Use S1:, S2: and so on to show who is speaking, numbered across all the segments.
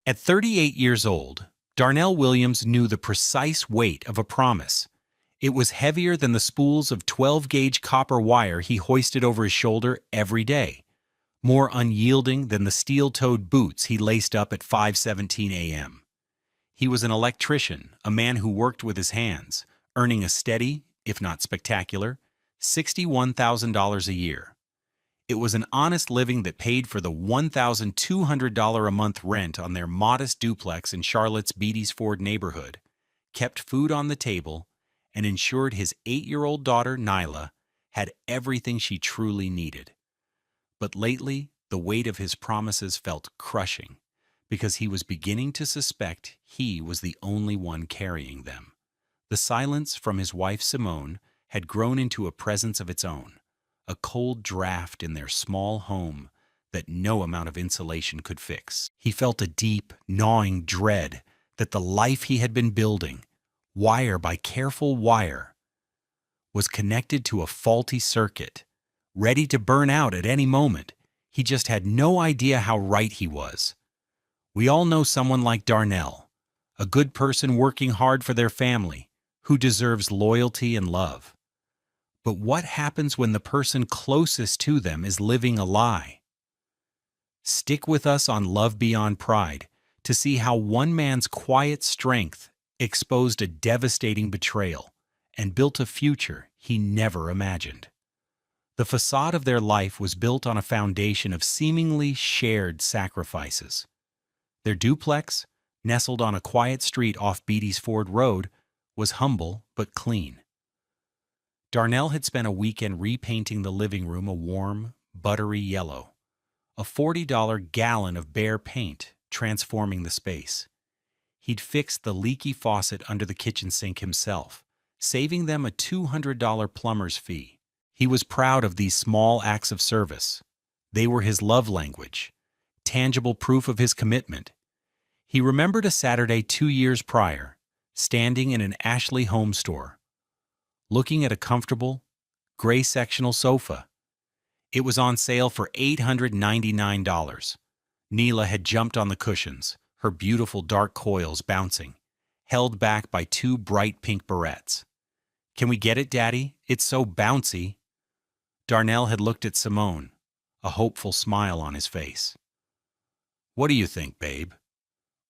S1: At 38 years old, Darnell Williams knew the precise weight of a promise. It was heavier than the spools of 12-gauge copper wire he hoisted over his shoulder every day, more unyielding than the steel-toed boots he laced up at 5:17 a.m. He was an electrician, a man who worked with his hands, earning a steady, if not spectacular, $61,000 a year. It was an honest living that paid for the $1,200 a month rent on their modest duplex in Charlotte's Beatties Ford neighborhood, kept food on the table, and ensured his 8-year-old daughter, Nyla, had everything she truly needed. But lately, the weight of his promises felt crushing, because he was beginning to suspect he was the only one carrying them. The silence from his wife Simone had grown into a presence of its own, a cold draft in their small home that no amount of insulation could fix. He felt a deep, gnawing dread that the life he had been building, wire by careful wire, was connected to a faulty circuit, ready to burn out at any moment. He just had no idea how right he was. We all know someone like Darnell, a good person working hard for their family, who deserves loyalty and love. But what happens when the person closest to them is living a lie? Stick with us on Love Beyond Pride to see how one man's quiet strength exposed a devastating betrayal and built a future he never imagined. The facade of their life was built on a foundation of seemingly shared sacrifices. Their duplex, nestled on a quiet street off Beatties Ford Road, was humble but clean. Darnell had spent a weekend repainting the living room a warm, buttery yellow, a $40 gallon of bare paint transforming the space. He'd fixed the leaky faucet under the kitchen sink himself, saving them a $200 plumber's fee. He was proud of these small acts of service. They were his love language, tangible proof of his commitment. He remembered a Saturday 2 years prior, standing in an Ashley home store, looking at a comfortable, gray sectional sofa. It was on sale for $899. Neela had jumped on the cushions, her beautiful dark coils bouncing, held back by 2 bright pink barrettes. "Can we get it, Daddy? It's so bouncy." Darnell had looked at Simone, a hopeful smile on his face. "What do you think, babe?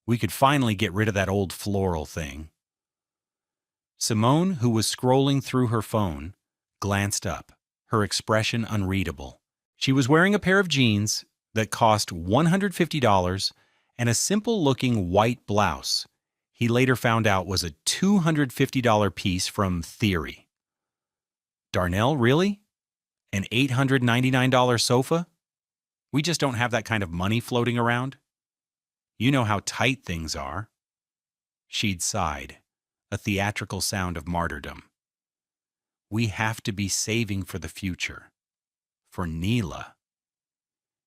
S1: We could finally get rid of that old floral thing." Simone, who was scrolling through her phone, glanced up, her expression unreadable. She was wearing a pair of jeans that cost $150 and a simple-looking white blouse he later found out was a $250 piece from Theory. "Darnell, really? An $899 sofa? We just don't have that kind of money floating around. You know how tight things are." She'd sighed, a theatrical sound of martyrdom. "We have to be saving for the future. For Neela."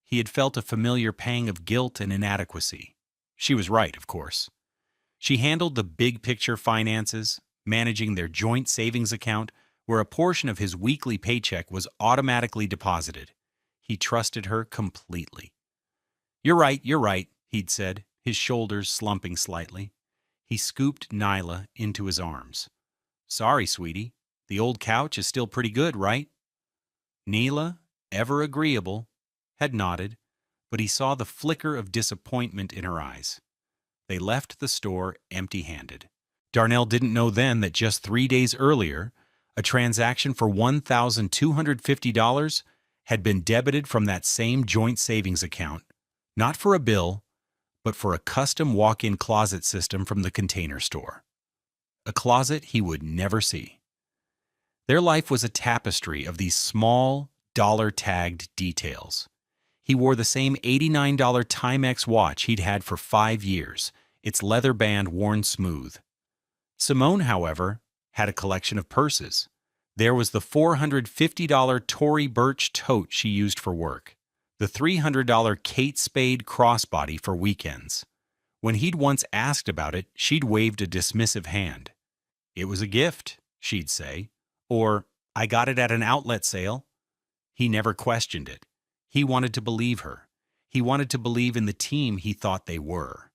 S1: He had felt a familiar pang of guilt and inadequacy. She was right, of course. She handled the big-picture finances, managing their joint savings account, where a portion of his weekly paycheck was automatically deposited. He trusted her completely. You're right," he'd said, his shoulders slumping slightly. He scooped Nyla into his arms. "Sorry, sweetie. The old couch is still pretty good, right?" Neela, ever agreeable, had nodded, but he saw the flicker of disappointment in her eyes. They left the store empty-handed. Darnell didn't know then that just 3 days earlier, a transaction for $1,250 had been debited from that same joint savings account, not for a bill, but for a custom walk-in closet system from the Container Store. A closet he would never see. Their life was a tapestry of these small, dollar-tagged details. He wore the same $89 Timex watch he'd had for 5 years, its leather band worn smooth. Simone, however, had a collection of purses. There was the $450 Tory Burch tote she used for work, the $300 Kate Spade crossbody for weekends. When he'd once asked about it, she'd waved a dismissive hand. "It was a gift," she'd say, or "I got it at an outlet sale." He never questioned it. He wanted to believe her. He wanted to believe in the team he thought they were.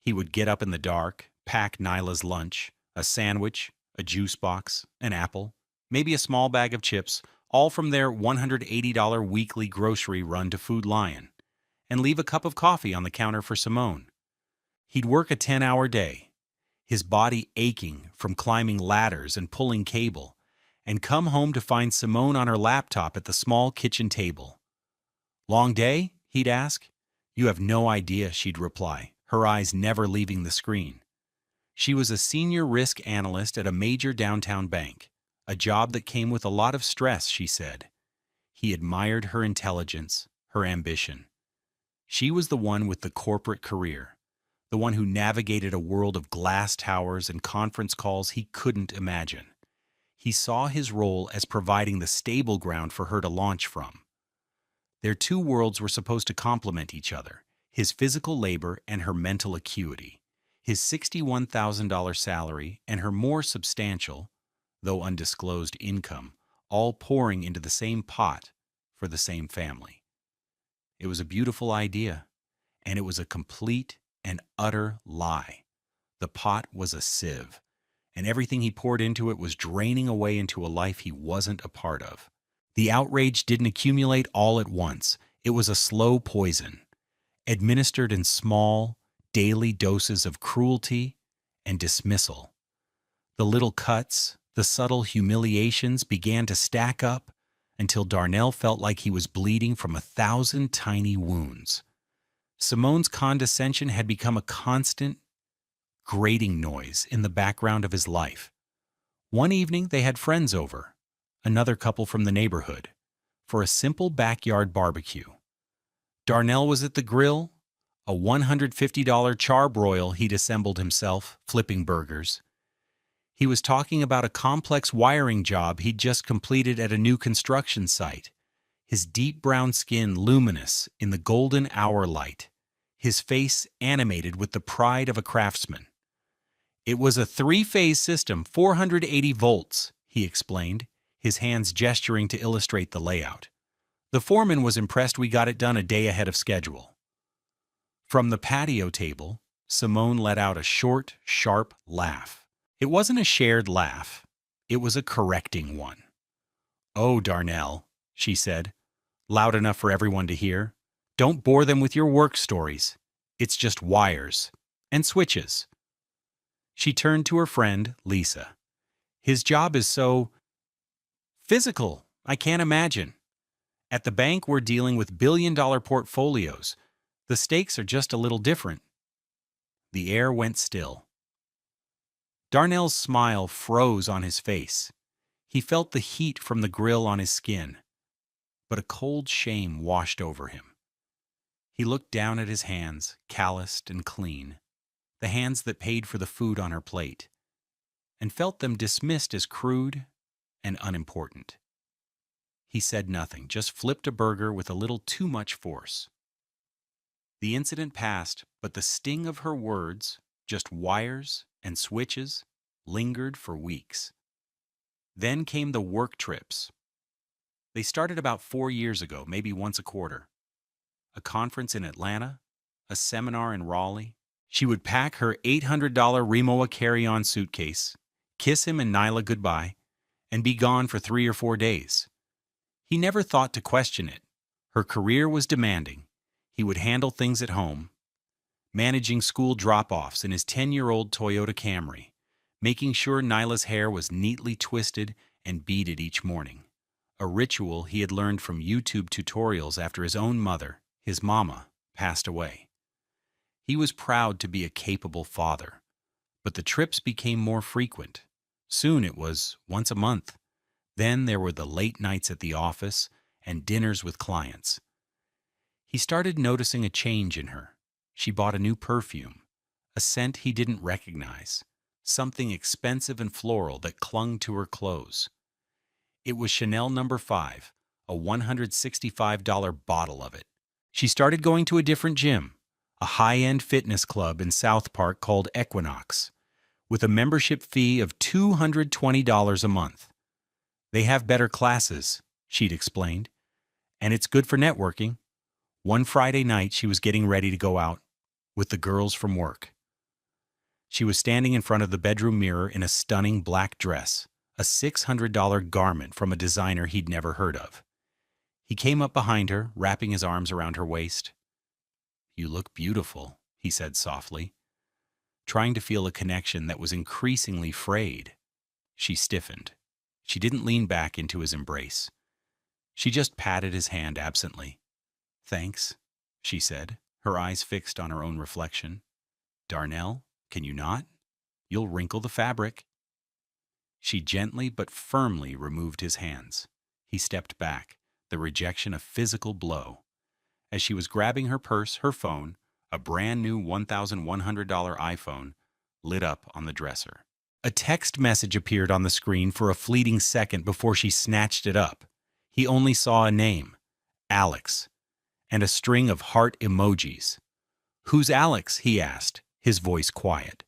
S1: He would get up in the dark, pack Nyla's lunch, a sandwich, a juice box, an apple, maybe a small bag of chips, all from their $180 weekly grocery run to Food Lion, and leave a cup of coffee on the counter for Simone. He'd work a 10-hour day, his body aching from climbing ladders and pulling cable, and come home to find Simone on her laptop at the small kitchen table. "Long day?" he'd ask. "You have no idea," she'd reply, her eyes never leaving the screen. She was a senior risk analyst at a major downtown bank, a job that came with a lot of stress, she said. He admired her intelligence, her ambition. She was the one with the corporate career, the one who navigated a world of glass towers and conference calls he couldn't imagine. He saw his role as providing the stable ground for her to launch from. Their two worlds were supposed to complement each other, his physical labor and her mental acuity, his $61,000 salary and her more substantial, though undisclosed income, all pouring into the same pot for the same family. It was a beautiful idea, and it was a complete and utter lie. The pot was a sieve, and everything he poured into it was draining away into a life he wasn't a part of. The outrage didn't accumulate all at once. It was a slow poison, administered in small, daily doses of cruelty and dismissal. The little cuts, the subtle humiliations began to stack up until Darnell felt like he was bleeding from 1,000 tiny wounds. Simone's condescension had become a constant, grating noise in the background of his life. One evening they had friends over, another couple from the neighborhood, for a simple backyard barbecue. Darnell was at the grill, a $150 charbroil he'd assembled himself, flipping burgers. He was talking about a complex wiring job he'd just completed at a new construction site, his deep brown skin luminous in the golden hour light, his face animated with the pride of a craftsman. "It was a three-phase system, 480 volts, he explained, his hands gesturing to illustrate the layout. "The foreman was impressed we got it done a day ahead of schedule." From the patio table, Simone let out a short, sharp laugh. It wasn't a shared laugh. It was a correcting one. "Oh, Darnell," she said, loud enough for everyone to hear, "don't bore them with your work stories. It's just wires and switches." She turned to her friend, Lisa. "His job is so physical, I can't imagine. At the bank, we're dealing with billion-dollar portfolios. The stakes are just a little different." The air went still. Darnell's smile froze on his face. He felt the heat from the grill on his skin, but a cold shame washed over him. He looked down at his hands, calloused and clean, the hands that paid for the food on her plate, and felt them dismissed as crude and unimportant. He said nothing, just flipped a burger with a little too much force. The incident passed, but the sting of her words, just wires and switches, lingered for weeks. Then came the work trips. They started about 4 years ago, maybe once a quarter. A conference in Atlanta, a seminar in Raleigh. She would pack her $800 Rimowa carry-on suitcase, kiss him and Nyla goodbye, and be gone for 3 or 4 days. He never thought to question it. Her career was demanding. He would handle things at home, managing school drop-offs in his 10-year-old Toyota Camry, making sure Nyla's hair was neatly twisted and beaded each morning, a ritual he had learned from YouTube tutorials after his own mother, his mama, passed away. He was proud to be a capable father, but the trips became more frequent. Soon it was once a month. Then there were the late nights at the office and dinners with clients. He started noticing a change in her. She bought a new perfume, a scent he didn't recognize, something expensive and floral that clung to her clothes. It was Chanel No. 5, a $165 bottle of it. She started going to a different gym, a high-end fitness club in South Park called Equinox, with a membership fee of $220 a month. "They have better classes," she'd explained, "and it's good for networking." One Friday night, she was getting ready to go out with the girls from work. She was standing in front of the bedroom mirror in a stunning black dress, a $600 garment from a designer he'd never heard of. He came up behind her, wrapping his arms around her waist. "You look beautiful," he said softly, trying to feel a connection that was increasingly frayed. She stiffened. She didn't lean back into his embrace. She just patted his hand absently. "Thanks," she said, her eyes fixed on her own reflection. "Darnell, can you not? You'll wrinkle the fabric." She gently but firmly removed his hands. He stepped back, the rejection a physical blow. As she was grabbing her purse, her phone, a brand new $1,100 iPhone, lit up on the dresser. A text message appeared on the screen for a fleeting second before she snatched it up. He only saw a name, Alex, and a string of heart emojis. "Who's Alex?" he asked, his voice quiet.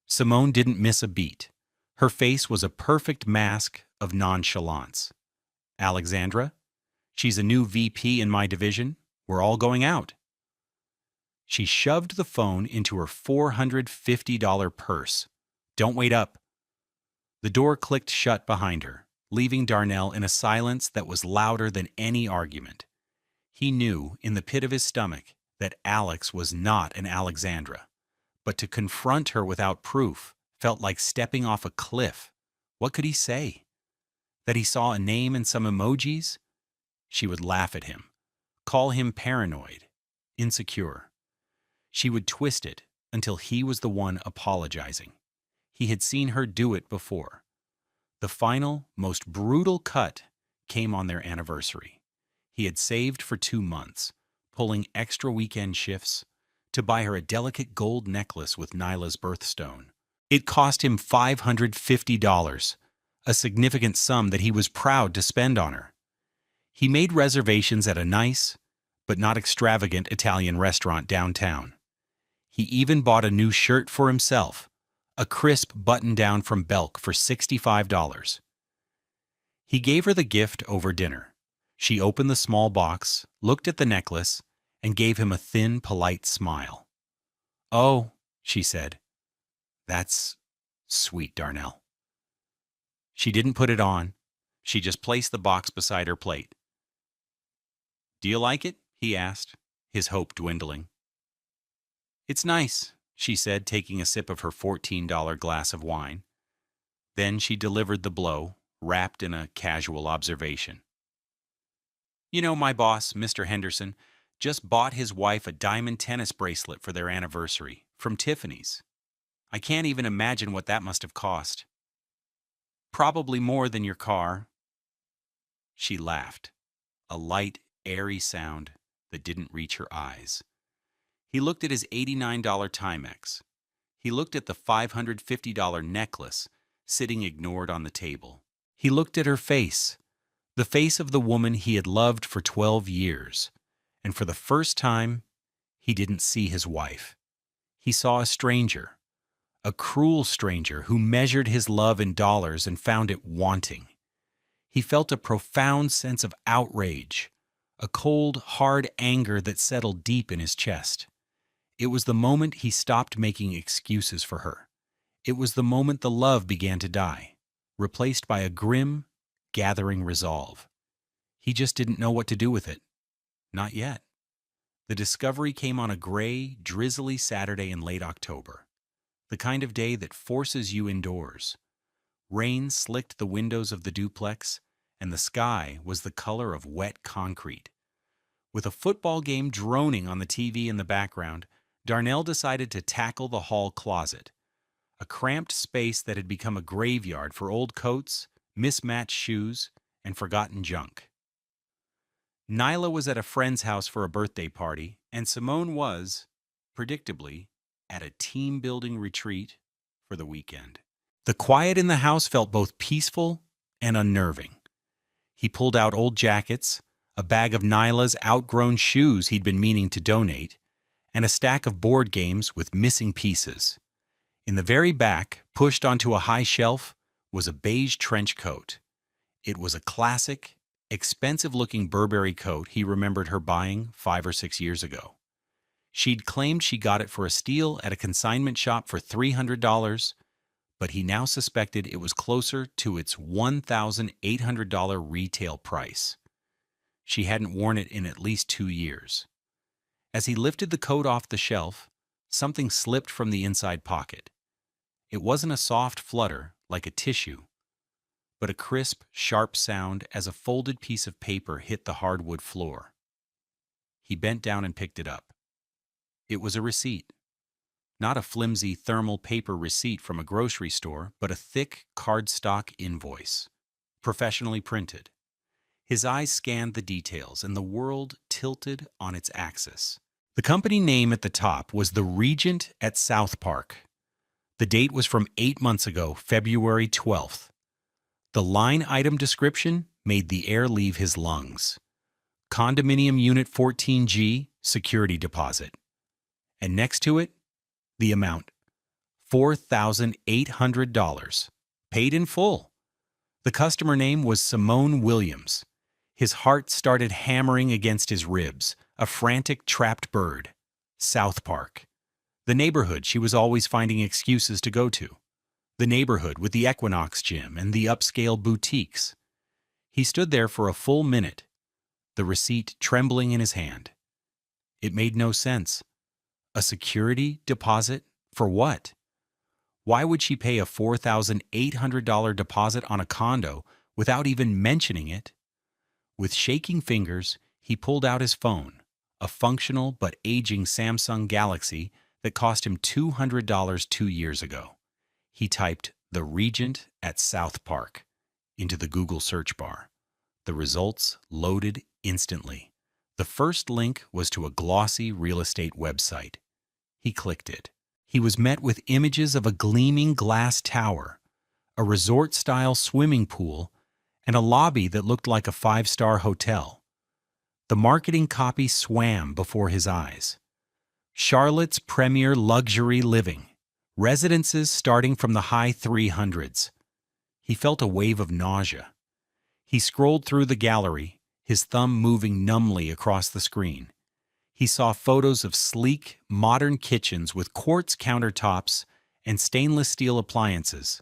S1: Simone didn't miss a beat. Her face was a perfect mask of nonchalance. "Alexandra? She's a new VP in my division. We're all going out." She shoved the phone into her $450 purse. "Don't wait up." The door clicked shut behind her, leaving Darnell in a silence that was louder than any argument. He knew, in the pit of his stomach, that Alex was not an Alexandra. But to confront her without proof felt like stepping off a cliff. What could he say? That he saw a name and some emojis? She would laugh at him, call him paranoid, insecure. She would twist it until he was the one apologizing. He had seen her do it before. The final, most brutal cut came on their anniversary. He had saved for 2 months, pulling extra weekend shifts to buy her a delicate gold necklace with Nyla's birthstone. It cost him $550, a significant sum that he was proud to spend on her. He made reservations at a nice, but not extravagant Italian restaurant downtown. He even bought a new shirt for himself, a crisp button-down from Belk for $65. He gave her the gift over dinner. She opened the small box, looked at the necklace, and gave him a thin, polite smile. "Oh," she said, "that's sweet, Darnell." She didn't put it on. She just placed the box beside her plate. "Do you like it?" he asked, his hope dwindling. "It's nice," she said, taking a sip of her $14 glass of wine. Then she delivered the blow, wrapped in a casual observation. "You know, my boss, Mr. Henderson, just bought his wife a diamond tennis bracelet for their anniversary from Tiffany's. I can't even imagine what that must have cost. Probably more than your car." She laughed, a light, airy sound that didn't reach her eyes. He looked at his $89 Timex. He looked at the $550 necklace sitting ignored on the table. He looked at her face, the face of the woman he had loved for 12 years. And for the first time, he didn't see his wife. He saw a stranger, a cruel stranger who measured his love in dollars and found it wanting. He felt a profound sense of outrage, a cold, hard anger that settled deep in his chest. It was the moment he stopped making excuses for her. It was the moment the love began to die, replaced by a grim, gathering resolve. He just didn't know what to do with it. Not yet. The discovery came on a gray, drizzly Saturday in late October, the kind of day that forces you indoors. Rain slicked the windows of the duplex, and the sky was the color of wet concrete. With a football game droning on the TV in the background, Darnell decided to tackle the hall closet, a cramped space that had become a graveyard for old coats, mismatched shoes, and forgotten junk. Nyla was at a friend's house for a birthday party, and Simone was, predictably, at a team-building retreat for the weekend. The quiet in the house felt both peaceful and unnerving. He pulled out old jackets, a bag of Nyla's outgrown shoes he'd been meaning to donate, and a stack of board games with missing pieces. In the very back, pushed onto a high shelf, was a beige trench coat. It was a classic, expensive-looking Burberry coat he remembered her buying 5 or 6 years ago. She'd claimed she got it for a steal at a consignment shop for $300, but he now suspected it was closer to its $1,800 retail price. She hadn't worn it in at least 2 years. As he lifted the coat off the shelf, something slipped from the inside pocket. It wasn't a soft flutter like a tissue, but a crisp, sharp sound as a folded piece of paper hit the hardwood floor. He bent down and picked it up. It was a receipt. Not a flimsy thermal paper receipt from a grocery store, but a thick cardstock invoice, professionally printed. His eyes scanned the details, and the world tilted on its axis. The company name at the top was the Regent at South Park. The date was from 8 months ago, February 12th. The line item description made the air leave his lungs. Condominium Unit 14G, security deposit. And next to it, the amount, $4,800, paid in full. The customer name was Simone Williams. His heart started hammering against his ribs, a frantic trapped bird. South Park. The neighborhood she was always finding excuses to go to. The neighborhood with the Equinox gym and the upscale boutiques. He stood there for a full minute, the receipt trembling in his hand. It made no sense. A security deposit? For what? Why would she pay a $4,800 deposit on a condo without even mentioning it? With shaking fingers, he pulled out his phone, a functional but aging Samsung Galaxy that cost him $200 2 years ago. He typed "The Regent at South Park" into the Google search bar. The results loaded instantly. The first link was to a glossy real estate website. He clicked it. He was met with images of a gleaming glass tower, a resort-style swimming pool, and a lobby that looked like a 5-star hotel. The marketing copy swam before his eyes. Charlotte's premier luxury living. Residences starting from the high 300s. He felt a wave of nausea. He scrolled through the gallery, his thumb moving numbly across the screen. He saw photos of sleek, modern kitchens with quartz countertops and stainless steel appliances.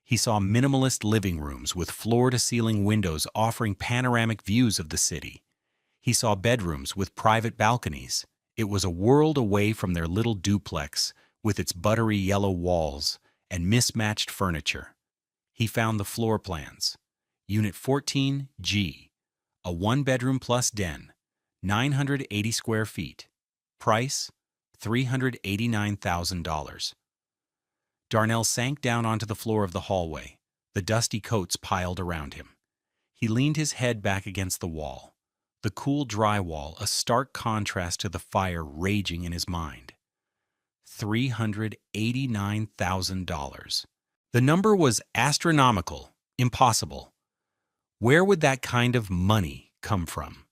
S1: He saw minimalist living rooms with floor-to-ceiling windows offering panoramic views of the city. He saw bedrooms with private balconies. It was a world away from their little duplex, with its buttery yellow walls and mismatched furniture. He found the floor plans. Unit 14G, a 1-bedroom plus den, 980 square feet. Price, $389,000. Darnell sank down onto the floor of the hallway, the dusty coats piled around him. He leaned his head back against the wall, the cool drywall a stark contrast to the fire raging in his mind. $389,000. The number was astronomical, impossible. Where would that kind of money come from?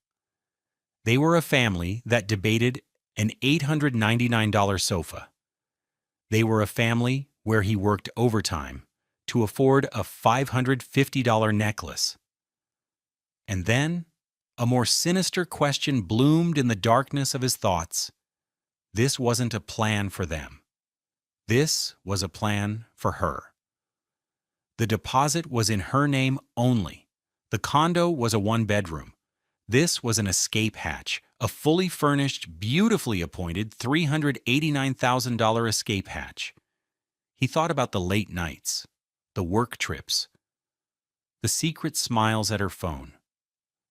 S1: They were a family that debated an $899 sofa. They were a family where he worked overtime to afford a $550 necklace. And then, a more sinister question bloomed in the darkness of his thoughts. This wasn't a plan for them. This was a plan for her. The deposit was in her name only. The condo was a 1-bedroom. This was an escape hatch, a fully furnished, beautifully appointed $389,000 escape hatch. He thought about the late nights, the work trips, the secret smiles at her phone,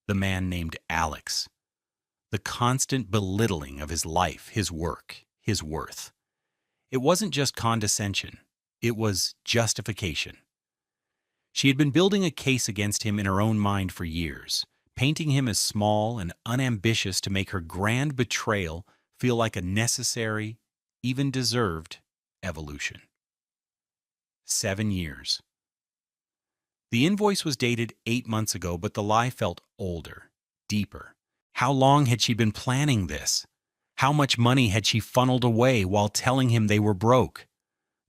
S1: the man named Alex, the constant belittling of his life, his work, his worth. It wasn't just condescension, it was justification. She had been building a case against him in her own mind for years, painting him as small and unambitious to make her grand betrayal feel like a necessary, even deserved, evolution. 7 years. The invoice was dated 8 months ago, but the lie felt older, deeper. How long had she been planning this? How much money had she funneled away while telling him they were broke?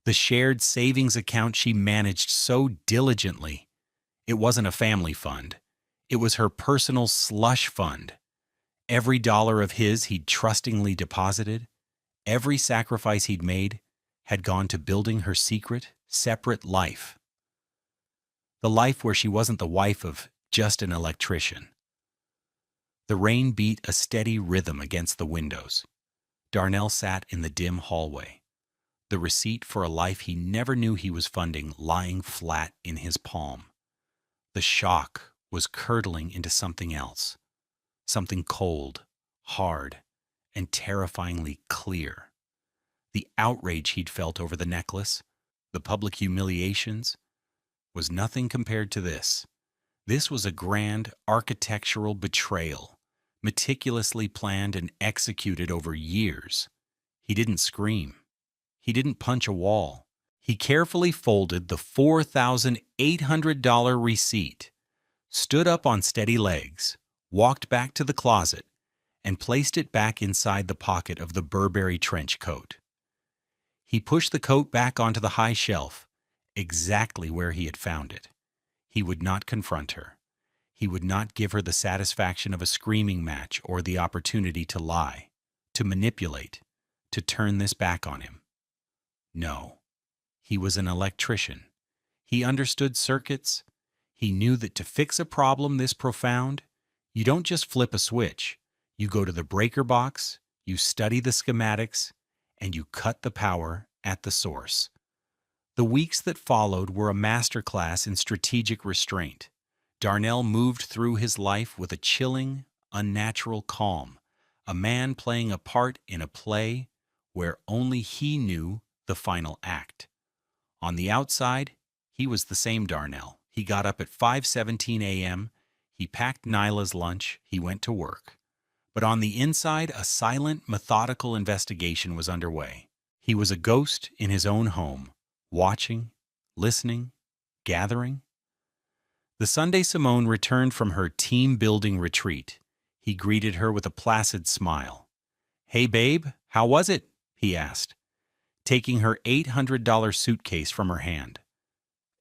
S1: The shared savings account she managed so diligently. It wasn't a family fund. It was her personal slush fund. Every dollar of his he'd trustingly deposited, Every sacrifice he'd made had gone to building her secret, separate life. The life where she wasn't the wife of just an electrician. The rain beat a steady rhythm against the windows. Darnell sat in the dim hallway, the receipt for a life he never knew he was funding lying flat in his palm. The shock was curdling into something else, something cold, hard, and terrifyingly clear. The outrage he'd felt over the necklace, the public humiliations, was nothing compared to this. This was a grand architectural betrayal, meticulously planned and executed over years. He didn't scream. He didn't punch a wall. He carefully folded the $4,800 receipt, stood up on steady legs, walked back to the closet, and placed it back inside the pocket of the Burberry trench coat. He pushed the coat back onto the high shelf, exactly where he had found it. He would not confront her. He would not give her the satisfaction of a screaming match or the opportunity to lie, to manipulate, to turn this back on him. No, he was an electrician. He understood circuits. He knew that to fix a problem this profound, you don't just flip a switch. You go to the breaker box, you study the schematics, and you cut the power at the source. The weeks that followed were a masterclass in strategic restraint. Darnell moved through his life with a chilling, unnatural calm, a man playing a part in a play where only he knew the final act. On the outside, he was the same Darnell. He got up at 5:17 a.m., he packed Nyla's lunch, he went to work. But on the inside, a silent, methodical investigation was underway. He was a ghost in his own home, watching, listening, gathering. The Sunday Simone returned from her team-building retreat. He greeted her with a placid smile. "Hey, babe, how was it?" he asked, taking her $800 suitcase from her hand.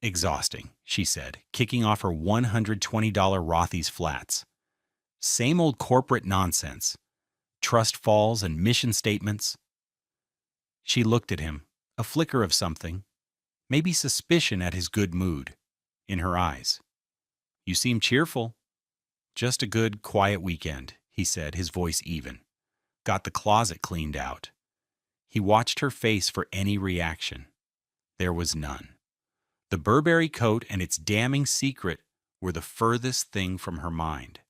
S1: "Exhausting," she said, kicking off her $120 Rothy's flats. "Same old corporate nonsense. Trust falls and mission statements." She looked at him, a flicker of something, maybe suspicion at his good mood, in her eyes. "You seem cheerful." "Just a good, quiet weekend," he said, his voice even. "Got the closet cleaned out." He watched her face for any reaction. There was none. The Burberry coat and its damning secret were the furthest thing from her mind.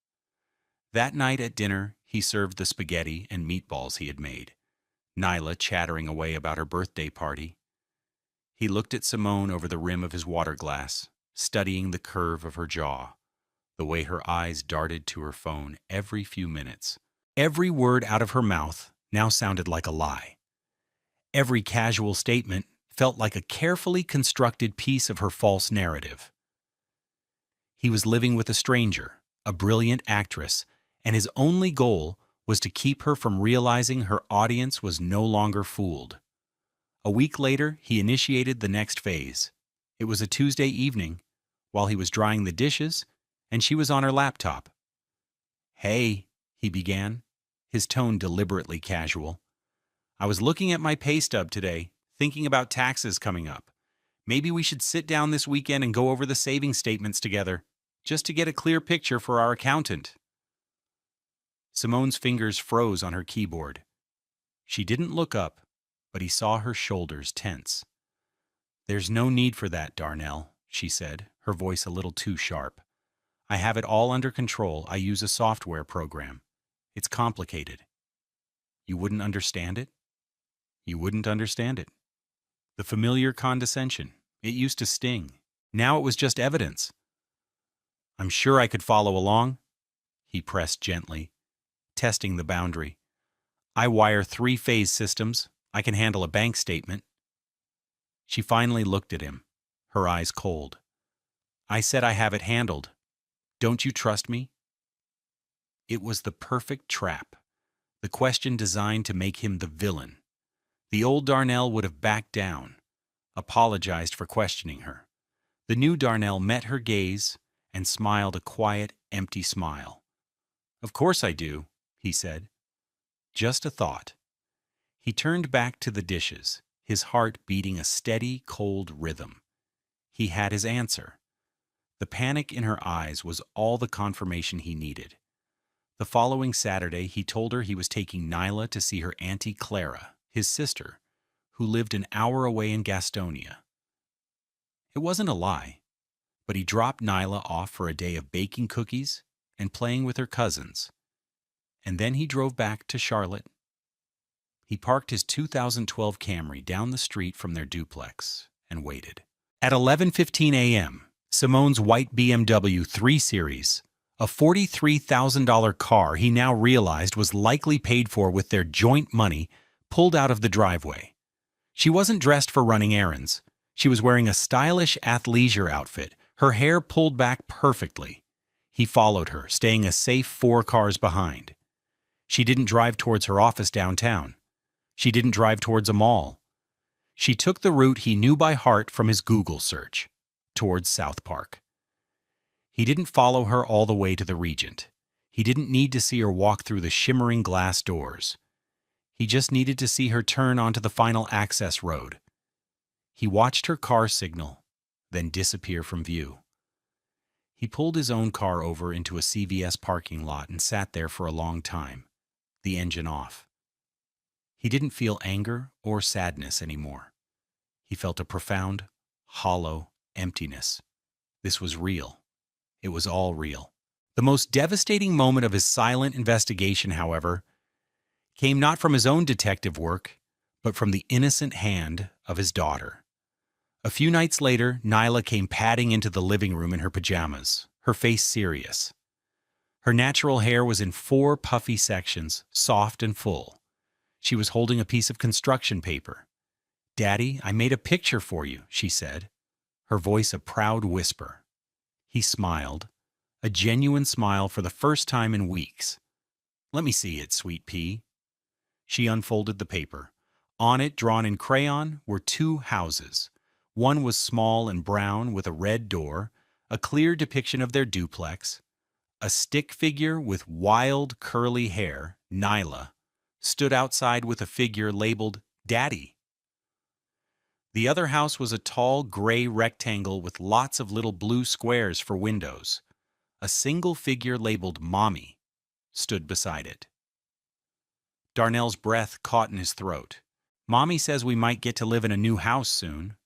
S1: That night at dinner, he served the spaghetti and meatballs he had made, Nyla chattering away about her birthday party. He looked at Simone over the rim of his water glass, studying the curve of her jaw, the way her eyes darted to her phone every few minutes. Every word out of her mouth now sounded like a lie. Every casual statement felt like a carefully constructed piece of her false narrative. He was living with a stranger, a brilliant actress, and his only goal was to keep her from realizing her audience was no longer fooled. A week later, he initiated the next phase. It was a Tuesday evening, while he was drying the dishes, and she was on her laptop. "Hey," he began, his tone deliberately casual. "I was looking at my pay stub today, thinking about taxes coming up. Maybe we should sit down this weekend and go over the savings statements together, just to get a clear picture for our accountant." Simone's fingers froze on her keyboard. She didn't look up, but he saw her shoulders tense. "There's no need for that, Darnell," she said, her voice a little too sharp. "I have it all under control. I use a software program. It's complicated. You wouldn't understand it? You wouldn't understand it." The familiar condescension. It used to sting. Now it was just evidence. "I'm sure I could follow along," he pressed gently, testing the boundary. "I wire 3-phase systems. I can handle a bank statement." She finally looked at him, her eyes cold. "I said I have it handled. Don't you trust me?" It was the perfect trap, the question designed to make him the villain. The old Darnell would have backed down, apologized for questioning her. The new Darnell met her gaze and smiled a quiet, empty smile. "Of course I do," he said. "Just a thought." He turned back to the dishes, his heart beating a steady, cold rhythm. He had his answer. The panic in her eyes was all the confirmation he needed. The following Saturday, he told her he was taking Nyla to see her Auntie Clara, his sister, who lived an hour away in Gastonia. It wasn't a lie, but he dropped Nyla off for a day of baking cookies and playing with her cousins. And then he drove back to Charlotte. He parked his 2012 Camry down the street from their duplex and waited. At 11:15 a.m., Simone's white BMW 3 Series, a $43,000 car he now realized was likely paid for with their joint money, pulled out of the driveway. She wasn't dressed for running errands. She was wearing a stylish athleisure outfit, her hair pulled back perfectly. He followed her, staying a safe 4 cars behind. She didn't drive towards her office downtown. She didn't drive towards a mall. She took the route he knew by heart from his Google search, towards South Park. He didn't follow her all the way to the Regent. He didn't need to see her walk through the shimmering glass doors. He just needed to see her turn onto the final access road. He watched her car signal, then disappear from view. He pulled his own car over into a CVS parking lot and sat there for a long time, the engine off. He didn't feel anger or sadness anymore. He felt a profound, hollow emptiness. This was real. It was all real. The most devastating moment of his silent investigation, however, came not from his own detective work, but from the innocent hand of his daughter. A few nights later, Nyla came padding into the living room in her pajamas, her face serious. Her natural hair was in 4 puffy sections, soft and full. She was holding a piece of construction paper. "Daddy, I made a picture for you," she said, her voice a proud whisper. He smiled, a genuine smile for the first time in weeks. "Let me see it, sweet pea." She unfolded the paper. On it, drawn in crayon, were 2 houses. One was small and brown with a red door, a clear depiction of their duplex. A stick figure with wild, curly hair, Nyla, stood outside with a figure labeled Daddy. The other house was a tall, gray rectangle with lots of little blue squares for windows. A single figure labeled Mommy stood beside it. Darnell's breath caught in his throat. "Mommy says we might get to live in a new house soon.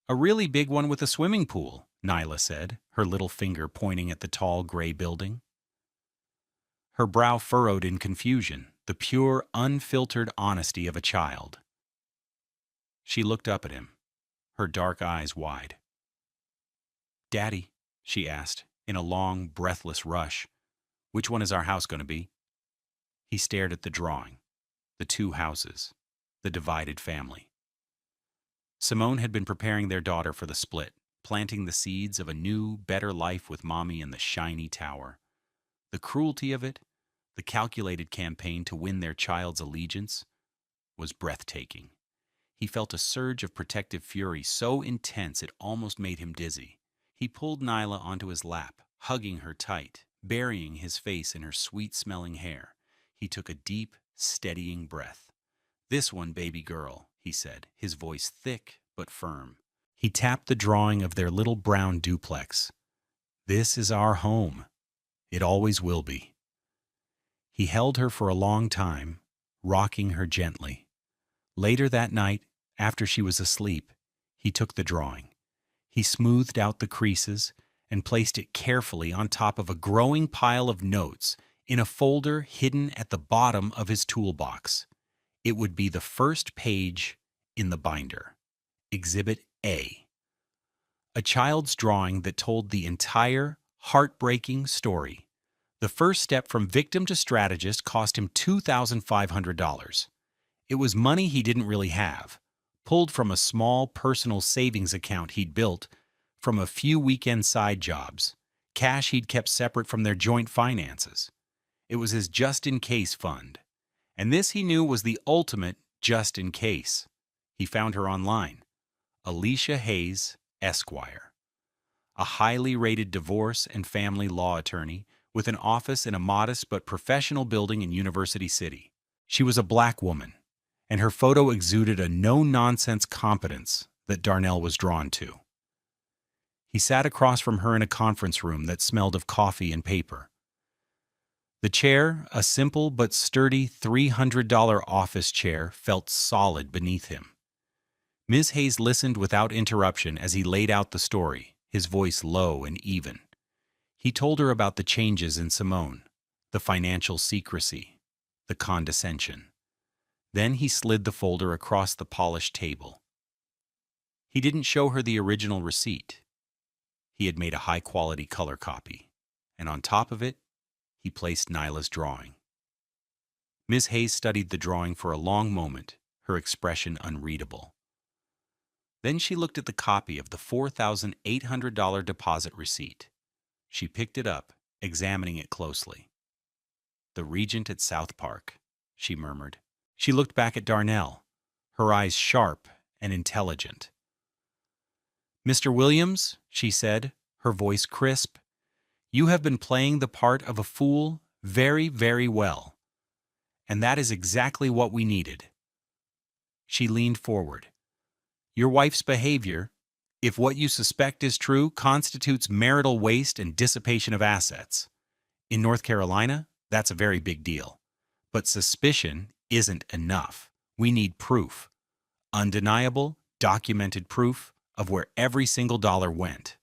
S1: A really big one with a swimming pool," Nyla said, her little finger pointing at the tall, gray building. Her brow furrowed in confusion, the pure, unfiltered honesty of a child. She looked up at him, her dark eyes wide. "Daddy," she asked, in a long, breathless rush, "which one is our house going to be?" He stared at the drawing, the 2 houses, the divided family. Simone had been preparing their daughter for the split, planting the seeds of a new, better life with Mommy in the shiny tower. The cruelty of it, the calculated campaign to win their child's allegiance, was breathtaking. He felt a surge of protective fury so intense it almost made him dizzy. He pulled Nyla onto his lap, hugging her tight, burying his face in her sweet-smelling hair. He took a deep, steadying breath. "This one, baby girl," he said, his voice thick but firm. He tapped the drawing of their little brown duplex. "This is our home. It always will be." He held her for a long time, rocking her gently. Later that night, after she was asleep, he took the drawing. He smoothed out the creases and placed it carefully on top of a growing pile of notes in a folder hidden at the bottom of his toolbox. It would be the first page in the binder. Exhibit A. A child's drawing that told the entire, heartbreaking story. The first step from victim to strategist cost him $2,500. It was money he didn't really have, pulled from a small personal savings account he'd built from a few weekend side jobs, cash he'd kept separate from their joint finances. It was his just-in-case fund. And this he knew was the ultimate just-in-case. He found her online. Alicia Hayes, Esquire. A highly rated divorce and family law attorney with an office in a modest but professional building in University City. She was a black woman, and her photo exuded a no-nonsense competence that Darnell was drawn to. He sat across from her in a conference room that smelled of coffee and paper. The chair, a simple but sturdy $300 office chair, felt solid beneath him. Ms. Hayes listened without interruption as he laid out the story, his voice low and even. He told her about the changes in Simone, the financial secrecy, the condescension. Then he slid the folder across the polished table. He didn't show her the original receipt. He had made a high-quality color copy, and on top of it, he placed Nyla's drawing. Ms. Hayes studied the drawing for a long moment, her expression unreadable. Then she looked at the copy of the $4,800 deposit receipt. She picked it up, examining it closely. "The Regent at South Park," she murmured. She looked back at Darnell, her eyes sharp and intelligent. "Mr. Williams," she said, her voice crisp, "you have been playing the part of a fool very, very well. And that is exactly what we needed." She leaned forward. "Your wife's behavior, if what you suspect is true, constitutes marital waste and dissipation of assets. In North Carolina, that's a very big deal. But suspicion isn't enough. We need proof. Undeniable, documented proof of where every single dollar went."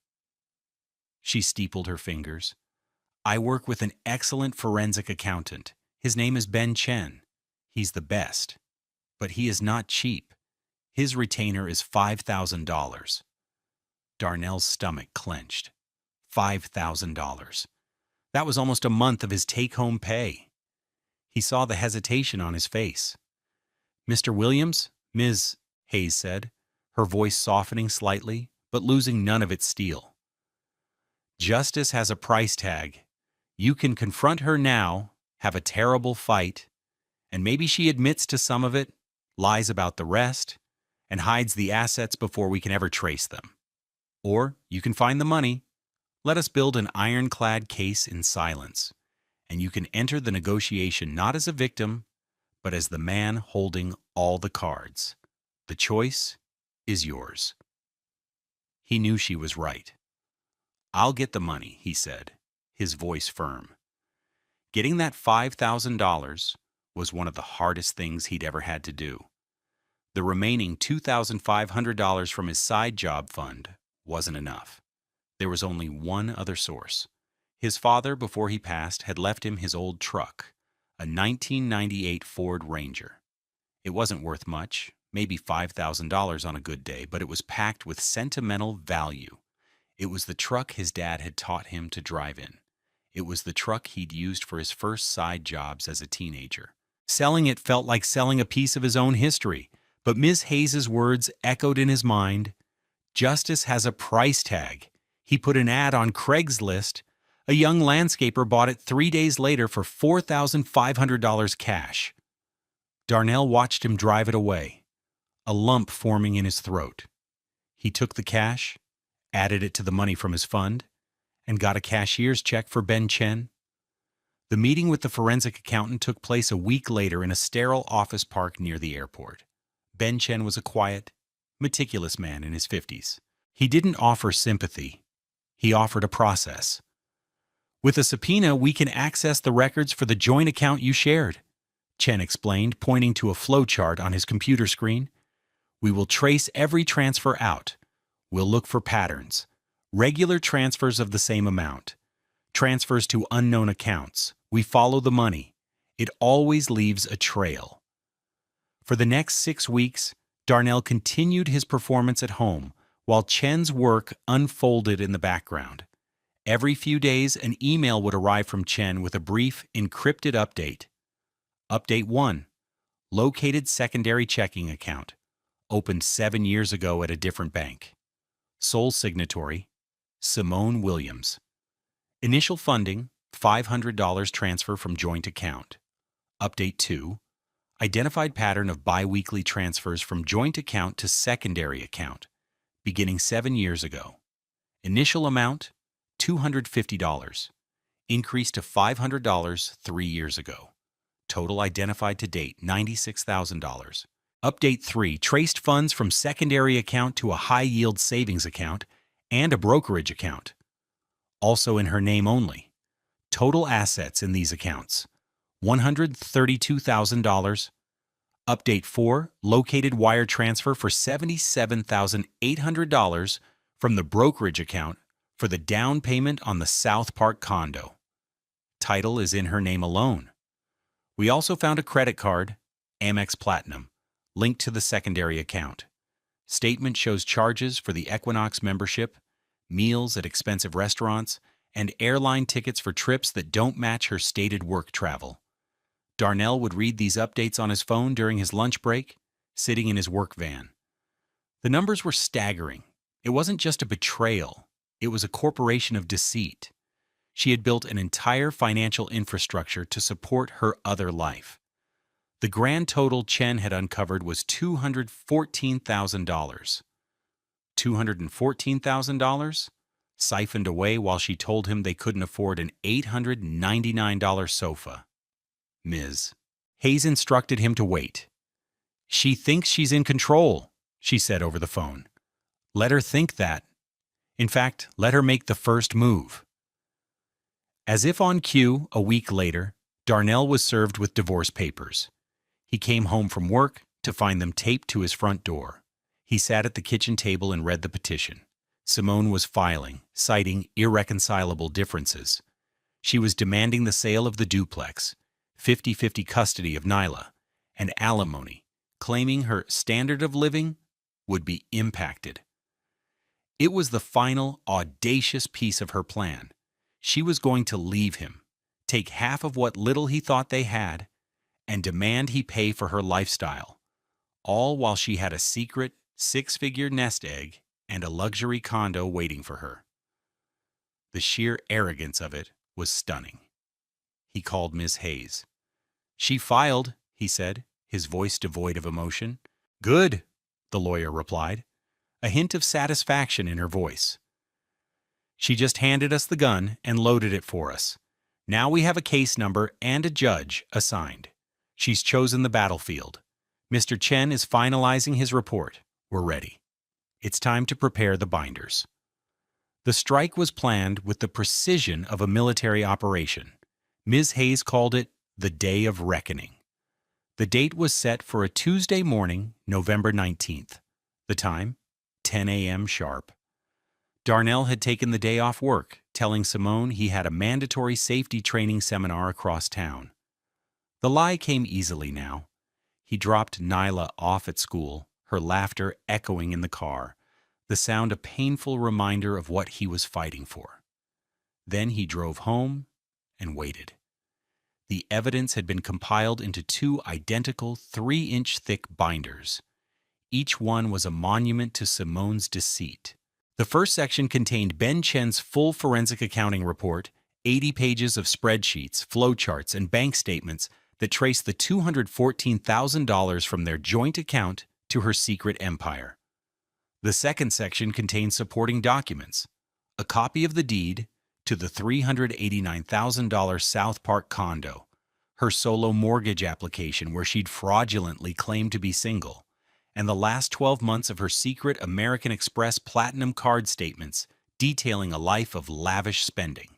S1: She steepled her fingers. "I work with an excellent forensic accountant. His name is Ben Chen. He's the best. But he is not cheap. His retainer is $5,000. Darnell's stomach clenched. $5,000. That was almost a month of his take-home pay. He saw the hesitation on his face. "Mr. Williams," Ms. Hayes said, her voice softening slightly, but losing none of its steel. "Justice has a price tag. You can confront her now, have a terrible fight, and maybe she admits to some of it, lies about the rest, and hides the assets before we can ever trace them. Or you can find the money. Let us build an ironclad case in silence, and you can enter the negotiation not as a victim, but as the man holding all the cards. The choice is yours." He knew she was right. "I'll get the money," he said, his voice firm. Getting that $5,000 was one of the hardest things he'd ever had to do. The remaining $2,500 from his side job fund wasn't enough. There was only one other source. His father, before he passed, had left him his old truck, a 1998 Ford Ranger. It wasn't worth much, maybe $5,000 on a good day, but it was packed with sentimental value. It was the truck his dad had taught him to drive in. It was the truck he'd used for his first side jobs as a teenager. Selling it felt like selling a piece of his own history, but Ms. Hayes's words echoed in his mind. Justice has a price tag. He put an ad on Craigslist. A young landscaper bought it 3 days later for $4,500 cash. Darnell watched him drive it away, a lump forming in his throat. He took the cash, added it to the money from his fund, and got a cashier's check for Ben Chen. The meeting with the forensic accountant took place a week later in a sterile office park near the airport. Ben Chen was a quiet, meticulous man in his 50s. He didn't offer sympathy. He offered a process. "With a subpoena, we can access the records for the joint account you shared," Chen explained, pointing to a flowchart on his computer screen. "We will trace every transfer out. We'll look for patterns. Regular transfers of the same amount. Transfers to unknown accounts. We follow the money. It always leaves a trail." For the next 6 weeks, Darnell continued his performance at home, while Chen's work unfolded in the background. Every few days, an email would arrive from Chen with a brief, encrypted update. Update 1. Located secondary checking account. Opened 7 years ago at a different bank. Sole signatory, Simone Williams. Initial funding, $500 transfer from joint account. Update 2. Identified pattern of biweekly transfers from joint account to secondary account, beginning 7 years ago. Initial amount, $250. Increased to $500 3 years ago. Total identified to date, $96,000. Update 3 traced funds from secondary account to a high-yield savings account and a brokerage account, also in her name only. Total assets in these accounts, $132,000. Update 4 located wire transfer for $77,800 from the brokerage account for the down payment on the South Park condo. Title is in her name alone. We also found a credit card, Amex Platinum, linked to the secondary account. Statement shows charges for the Equinox membership, meals at expensive restaurants, and airline tickets for trips that don't match her stated work travel. Darnell would read these updates on his phone during his lunch break, sitting in his work van. The numbers were staggering. It wasn't just a betrayal. It was a corporation of deceit. She had built an entire financial infrastructure to support her other life. The grand total Chen had uncovered was $214,000. $214,000? Siphoned away while she told him they couldn't afford an $899 sofa. Ms. Hayes instructed him to wait. "She thinks she's in control," she said over the phone. "Let her think that. In fact, let her make the first move." As if on cue, a week later, Darnell was served with divorce papers. He came home from work to find them taped to his front door. He sat at the kitchen table and read the petition. Simone was filing, citing irreconcilable differences. She was demanding the sale of the duplex, 50-50 custody of Nyla, and alimony, claiming her standard of living would be impacted. It was the final, audacious piece of her plan. She was going to leave him, take half of what little he thought they had, and demand he pay for her lifestyle, all while she had a secret, six-figure nest egg and a luxury condo waiting for her. The sheer arrogance of it was stunning. He called Miss Hayes. "She filed," he said, his voice devoid of emotion. "Good," the lawyer replied, a hint of satisfaction in her voice. "She just handed us the gun and loaded it for us. Now we have a case number and a judge assigned. She's chosen the battlefield. Mr. Chen is finalizing his report. We're ready. It's time to prepare the binders." The strike was planned with the precision of a military operation. Ms. Hayes called it the Day of Reckoning. The date was set for a Tuesday morning, November 19th. The time, 10 a.m. sharp. Darnell had taken the day off work, telling Simone he had a mandatory safety training seminar across town. The lie came easily now. He dropped Nyla off at school, her laughter echoing in the car, the sound a painful reminder of what he was fighting for. Then he drove home and waited. The evidence had been compiled into two identical 3-inch thick binders. Each one was a monument to Simone's deceit. The first section contained Ben Chen's full forensic accounting report, 80 pages of spreadsheets, flowcharts, and bank statements that traced the $214,000 from their joint account to her secret empire. The second section contained supporting documents, a copy of the deed to the $389,000 South Park condo, her solo mortgage application where she'd fraudulently claimed to be single, and the last 12 months of her secret American Express Platinum card statements detailing a life of lavish spending.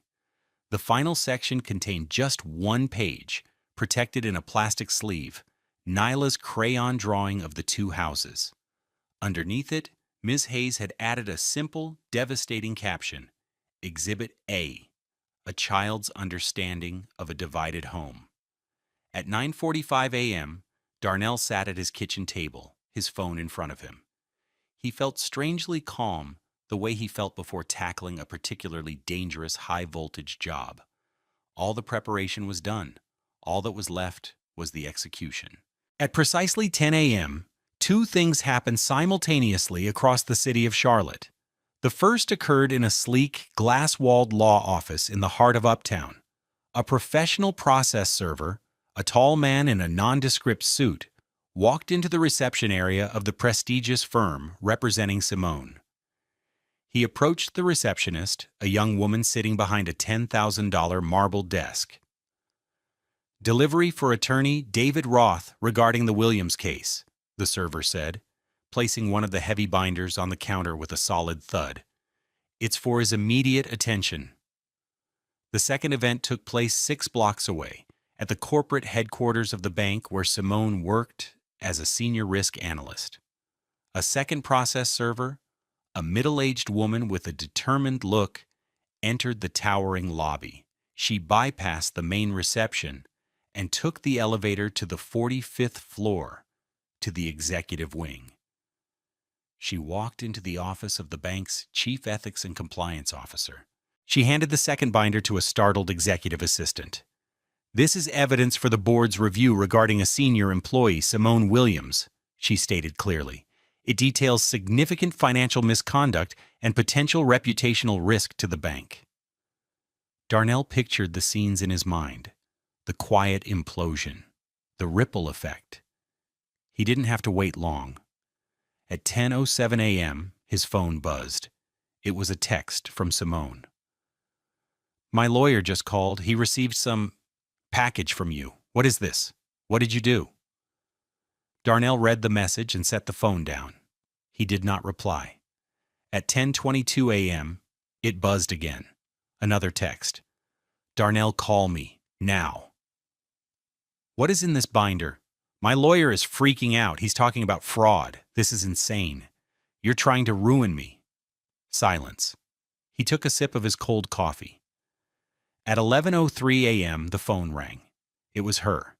S1: The final section contained just one page, protected in a plastic sleeve, Nyla's crayon drawing of the two houses. Underneath it, Ms. Hayes had added a simple, devastating caption, Exhibit A, a child's understanding of a divided home. At 9:45 a.m., Darnell sat at his kitchen table, his phone in front of him. He felt strangely calm, the way he felt before tackling a particularly dangerous high-voltage job. All the preparation was done. All that was left was the execution. At precisely 10 a.m., two things happened simultaneously across the city of Charlotte. The first occurred in a sleek, glass-walled law office in the heart of Uptown. A professional process server, a tall man in a nondescript suit, walked into the reception area of the prestigious firm representing Simone. He approached the receptionist, a young woman sitting behind a $10,000 marble desk. "Delivery for attorney David Roth regarding the Williams case," the server said, placing one of the heavy binders on the counter with a solid thud. It's for his immediate attention. The second event took place 6 blocks away, at the corporate headquarters of the bank where Simone worked as a senior risk analyst. A second process server, a middle-aged woman with a determined look, entered the towering lobby. She bypassed the main reception and took the elevator to the 45th floor, to the executive wing. She walked into the office of the bank's chief ethics and compliance officer. She handed the second binder to a startled executive assistant. "This is evidence for the board's review regarding a senior employee, Simone Williams," she stated clearly. "It details significant financial misconduct and potential reputational risk to the bank." Darnell pictured the scenes in his mind, the quiet implosion, the ripple effect. He didn't have to wait long. At 10:07 a.m., his phone buzzed. It was a text from Simone. "My lawyer just called. He received some package from you. What is this? What did you do?" Darnell read the message and set the phone down. He did not reply. At 10:22 a.m., it buzzed again. Another text. "Darnell, call me, now." "What is in this binder? My lawyer is freaking out. He's talking about fraud. This is insane. You're trying to ruin me." Silence. He took a sip of his cold coffee. At 11:03 a.m., the phone rang. It was her.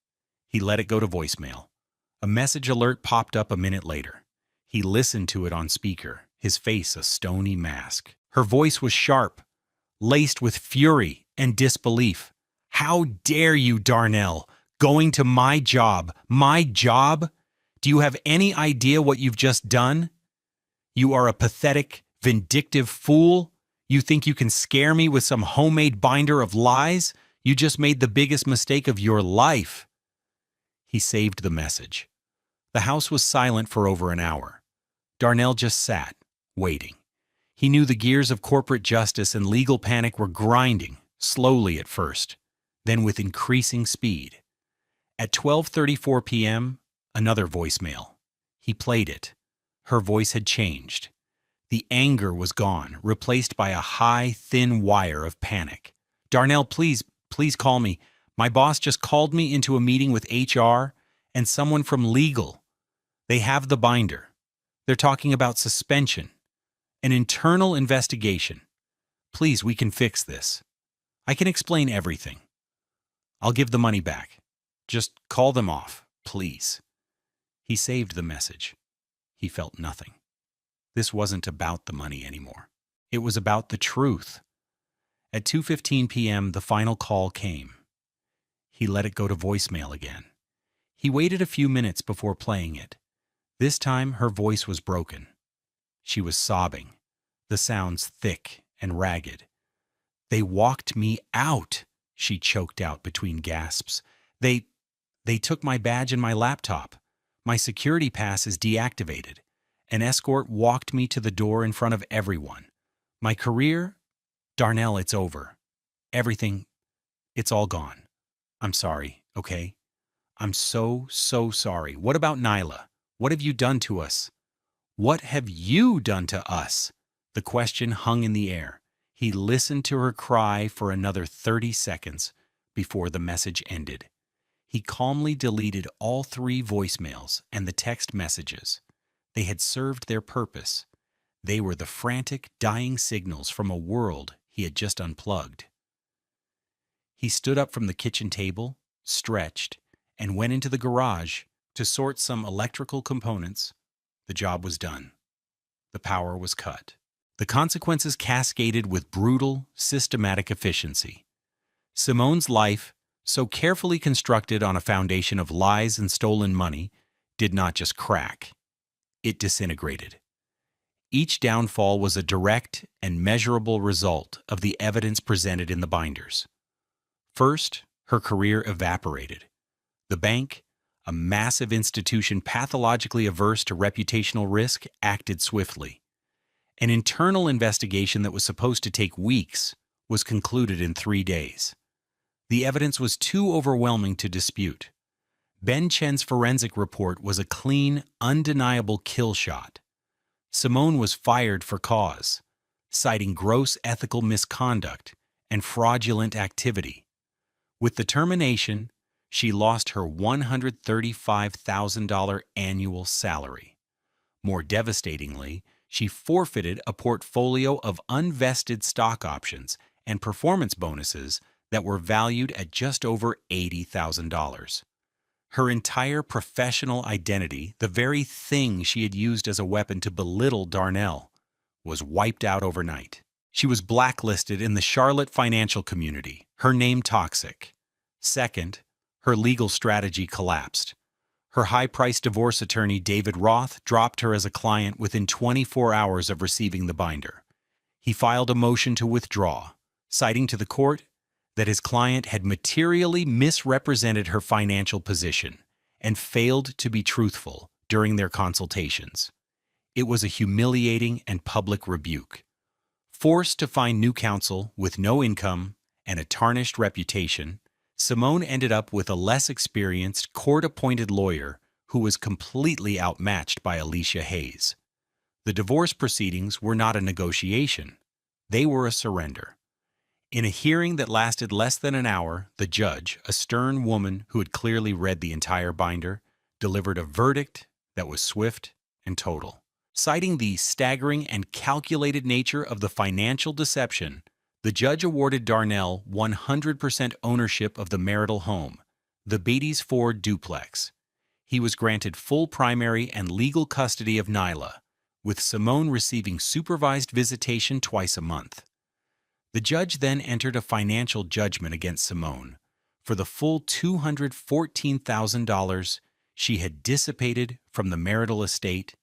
S1: He let it go to voicemail. A message alert popped up a minute later. He listened to it on speaker, his face a stony mask. Her voice was sharp, laced with fury and disbelief. "How dare you, Darnell? Going to my job? My job? Do you have any idea what you've just done? You are a pathetic, vindictive fool. You think you can scare me with some homemade binder of lies? You just made the biggest mistake of your life." He saved the message. The house was silent for over an hour. Darnell just sat, waiting. He knew the gears of corporate justice and legal panic were grinding, slowly at first, then with increasing speed. At 12:34 p.m., another voicemail. He played it. Her voice had changed. The anger was gone, replaced by a high, thin wire of panic. "Darnell, please call me. My boss just called me into a meeting with HR and someone from legal. They have the binder. They're talking about suspension, an internal investigation. Please, we can fix this. I can explain everything. I'll give the money back. Just call them off, please." He saved the message. He felt nothing. This wasn't about the money anymore. It was about the truth. At 2:15 p.m., the final call came. He let it go to voicemail again. He waited a few minutes before playing it. This time, her voice was broken. She was sobbing, the sounds thick and ragged. "They walked me out," she choked out between gasps. They took my badge and my laptop. My security pass is deactivated. An escort walked me to the door in front of everyone. My career? Darnell, it's over. Everything, it's all gone. I'm sorry, okay? I'm so sorry. What about Nyla? What have you done to us? What have you done to us? The question hung in the air. He listened to her cry for another 30 seconds before the message ended. He calmly deleted all 3 voicemails and the text messages. They had served their purpose. They were the frantic, dying signals from a world he had just unplugged. He stood up from the kitchen table, stretched, and went into the garage to sort some electrical components. The job was done. The power was cut. The consequences cascaded with brutal, systematic efficiency. Simone's life, so carefully constructed on a foundation of lies and stolen money, did not just crack. It disintegrated. Each downfall was a direct and measurable result of the evidence presented in the binders. First, her career evaporated. The bank, a massive institution pathologically averse to reputational risk, acted swiftly. An internal investigation that was supposed to take weeks was concluded in 3 days. The evidence was too overwhelming to dispute. Ben Chen's forensic report was a clean, undeniable kill shot. Simone was fired for cause, citing gross ethical misconduct and fraudulent activity. With the termination, she lost her $135,000 annual salary. More devastatingly, she forfeited a portfolio of unvested stock options and performance bonuses that were valued at just over $80,000. Her entire professional identity, the very thing she had used as a weapon to belittle Darnell, was wiped out overnight. She was blacklisted in the Charlotte financial community, her name toxic. Second, her legal strategy collapsed. Her high-priced divorce attorney, David Roth, dropped her as a client within 24 hours of receiving the binder. He filed a motion to withdraw, citing to the court that his client had materially misrepresented her financial position and failed to be truthful during their consultations. It was a humiliating and public rebuke. Forced to find new counsel with no income and a tarnished reputation, Simone ended up with a less experienced, court-appointed lawyer who was completely outmatched by Alicia Hayes. The divorce proceedings were not a negotiation. They were a surrender. In a hearing that lasted less than an hour, the judge, a stern woman who had clearly read the entire binder, delivered a verdict that was swift and total. Citing the staggering and calculated nature of the financial deception, the judge awarded Darnell 100% ownership of the marital home, the Beatties Ford duplex. He was granted full primary and legal custody of Nyla, with Simone receiving supervised visitation twice a month. The judge then entered a financial judgment against Simone for the full $214,000 she had dissipated from the marital estate,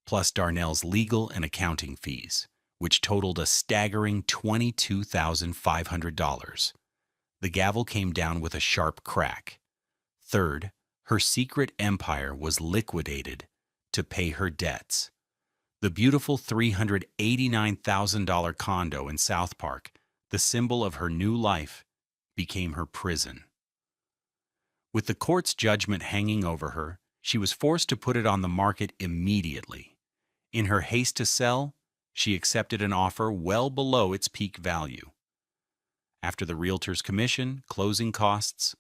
S1: plus Darnell's legal and accounting fees, which totaled a staggering $22,500. The gavel came down with a sharp crack. Third, her secret empire was liquidated to pay her debts. The beautiful $389,000 condo in South Park, the symbol of her new life, became her prison. With the court's judgment hanging over her, she was forced to put it on the market immediately. In her haste to sell, she accepted an offer well below its peak value. After the realtor's commission, closing costs,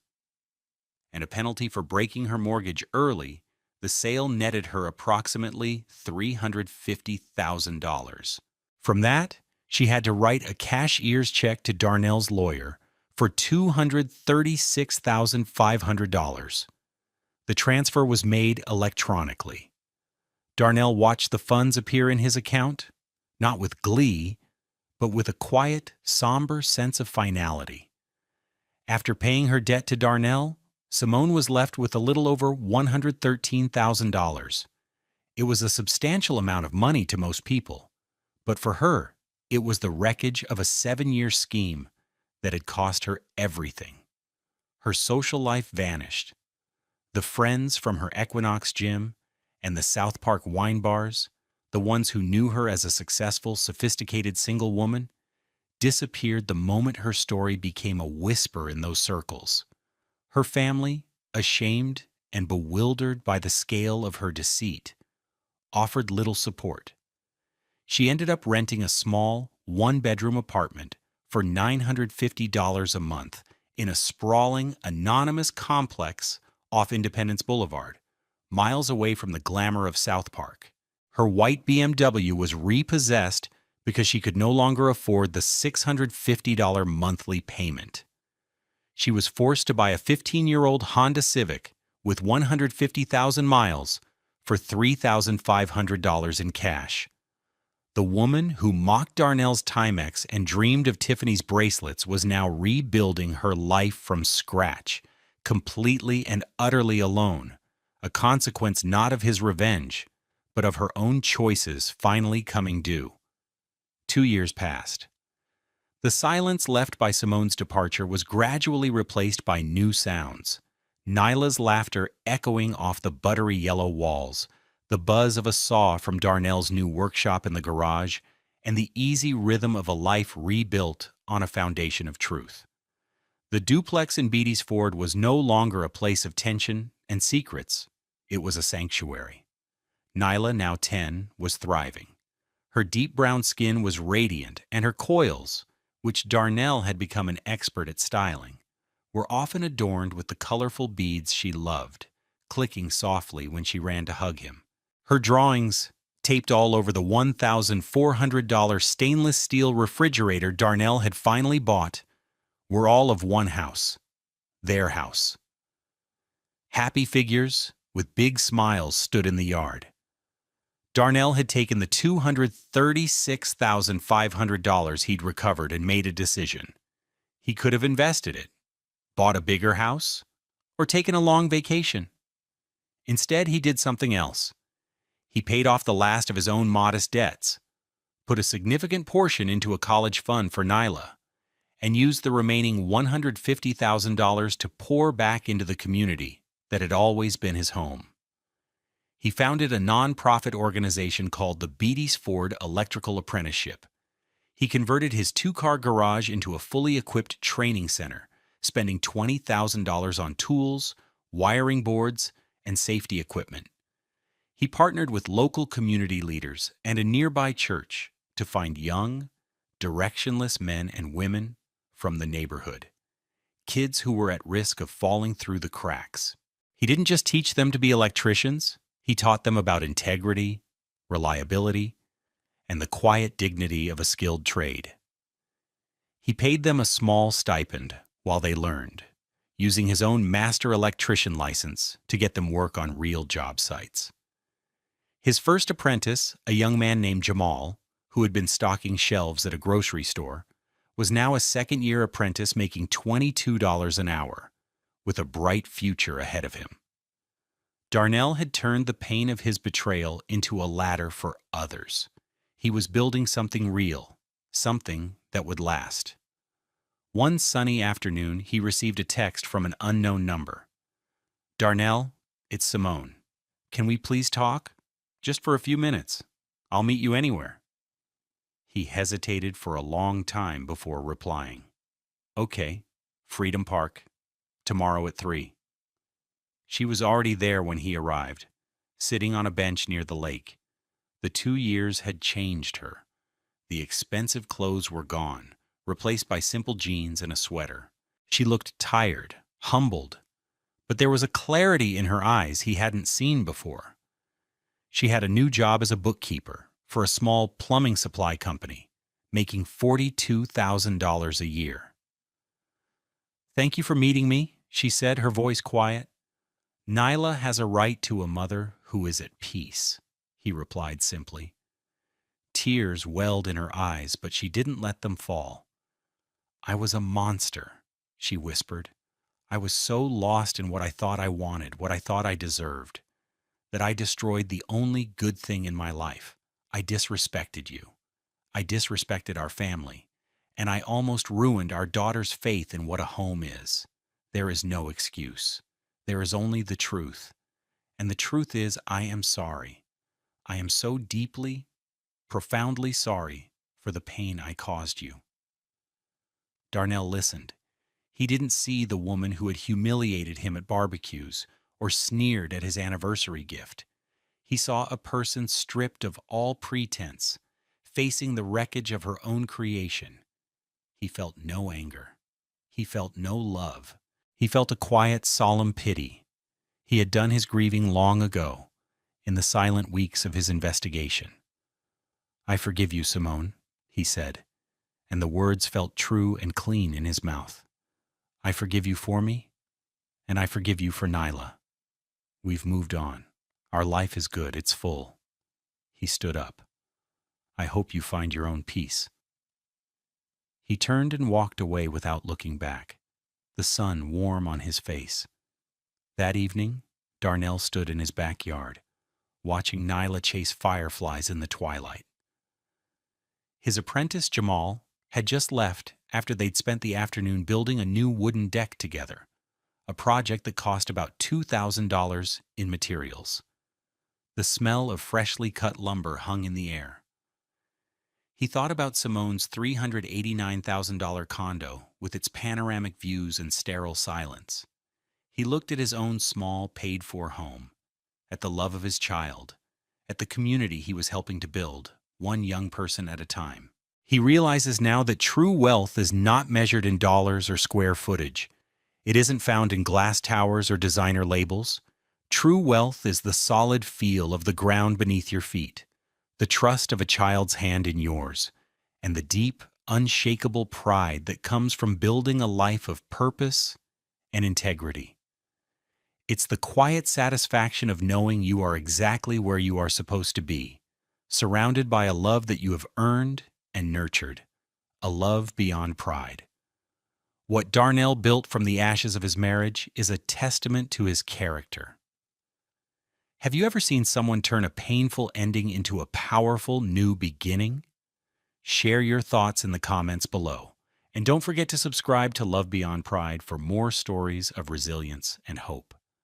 S1: and a penalty for breaking her mortgage early, the sale netted her approximately $350,000. From that, she had to write a cashier's check to Darnell's lawyer for $236,500. The transfer was made electronically. Darnell watched the funds appear in his account, not with glee, but with a quiet, somber sense of finality. After paying her debt to Darnell, Simone was left with a little over $113,000. It was a substantial amount of money to most people, but for her, it was the wreckage of a 7-year scheme that had cost her everything. Her social life vanished. The friends from her Equinox gym and the South Park wine bars, the ones who knew her as a successful, sophisticated single woman, disappeared the moment her story became a whisper in those circles. Her family, ashamed and bewildered by the scale of her deceit, offered little support. She ended up renting a small, one-bedroom apartment for $950 a month in a sprawling, anonymous complex off Independence Boulevard, miles away from the glamour of South Park. Her white BMW was repossessed because she could no longer afford the $650 monthly payment. She was forced to buy a 15-year-old Honda Civic with 150,000 miles for $3,500 in cash. The woman who mocked Darnell's Timex and dreamed of Tiffany's bracelets was now rebuilding her life from scratch, completely and utterly alone, a consequence not of his revenge, but of her own choices finally coming due. 2 years passed. The silence left by Simone's departure was gradually replaced by new sounds. Nyla's laughter echoing off the buttery yellow walls, the buzz of a saw from Darnell's new workshop in the garage, and the easy rhythm of a life rebuilt on a foundation of truth. The duplex in Beatty's Ford was no longer a place of tension and secrets. It was a sanctuary. Nyla, now 10, was thriving. Her deep brown skin was radiant, and her coils, which Darnell had become an expert at styling, were often adorned with the colorful beads she loved, clicking softly when she ran to hug him. Her drawings, taped all over the $1,400 stainless steel refrigerator Darnell had finally bought, were all of one house, their house. Happy figures with big smiles stood in the yard. Darnell had taken the $236,500 he'd recovered and made a decision. He could have invested it, bought a bigger house, or taken a long vacation. Instead, he did something else. He paid off the last of his own modest debts, put a significant portion into a college fund for Nyla, and used the remaining $150,000 to pour back into the community that had always been his home. He founded a non-profit organization called the Beatty's Ford Electrical Apprenticeship. He converted his two-car garage into a fully equipped training center, spending $20,000 on tools, wiring boards, and safety equipment. He partnered with local community leaders and a nearby church to find young, directionless men and women from the neighborhood, kids who were at risk of falling through the cracks. He didn't just teach them to be electricians. He taught them about integrity, reliability, and the quiet dignity of a skilled trade. He paid them a small stipend while they learned, using his own master electrician license to get them work on real job sites. His first apprentice, a young man named Jamal, who had been stocking shelves at a grocery store, was now a second-year apprentice making $22 an hour, with a bright future ahead of him. Darnell had turned the pain of his betrayal into a ladder for others. He was building something real, something that would last. One sunny afternoon, he received a text from an unknown number. "Darnell, it's Simone. Can we please talk? Just for a few minutes. I'll meet you anywhere." He hesitated for a long time before replying. "Okay, Freedom Park, tomorrow at 3. She was already there when he arrived, sitting on a bench near the lake. The 2 years had changed her. The expensive clothes were gone, replaced by simple jeans and a sweater. She looked tired, humbled, but there was a clarity in her eyes he hadn't seen before. She had a new job as a bookkeeper for a small plumbing supply company, making $42,000 a year. "Thank you for meeting me," she said, her voice quiet. "Nyla has a right to a mother who is at peace," he replied simply. Tears welled in her eyes, but she didn't let them fall. "I was a monster," she whispered. "I was so lost in what I thought I wanted, what I thought I deserved, that I destroyed the only good thing in my life. I disrespected you. I disrespected our family, and I almost ruined our daughter's faith in what a home is. There is no excuse. There is only the truth. And the truth is, I am sorry. I am so deeply, profoundly sorry for the pain I caused you." Darnell listened. He didn't see the woman who had humiliated him at barbecues or sneered at his anniversary gift. He saw a person stripped of all pretense, facing the wreckage of her own creation. He felt no anger. He felt no love. He felt a quiet, solemn pity. He had done his grieving long ago, in the silent weeks of his investigation. "I forgive you, Simone," he said, and the words felt true and clean in his mouth. "I forgive you for me, and I forgive you for Nyla. We've moved on. Our life is good, it's full." He stood up. "I hope you find your own peace." He turned and walked away without looking back, the sun warm on his face. That evening, Darnell stood in his backyard, watching Nyla chase fireflies in the twilight. His apprentice, Jamal, had just left after they'd spent the afternoon building a new wooden deck together, a project that cost about $2,000 in materials. The smell of freshly cut lumber hung in the air. He thought about Simone's $389,000 condo with its panoramic views and sterile silence. He looked at his own small, paid-for home, at the love of his child, at the community he was helping to build, one young person at a time. He realizes now that true wealth is not measured in dollars or square footage. It isn't found in glass towers or designer labels. True wealth is the solid feel of the ground beneath your feet, the trust of a child's hand in yours, and the deep, unshakable pride that comes from building a life of purpose and integrity. It's the quiet satisfaction of knowing you are exactly where you are supposed to be, surrounded by a love that you have earned and nurtured, a love beyond pride. What Darnell built from the ashes of his marriage is a testament to his character. Have you ever seen someone turn a painful ending into a powerful new beginning? Share your thoughts in the comments below. And don't forget to subscribe to Love Beyond Pride for more stories of resilience and hope.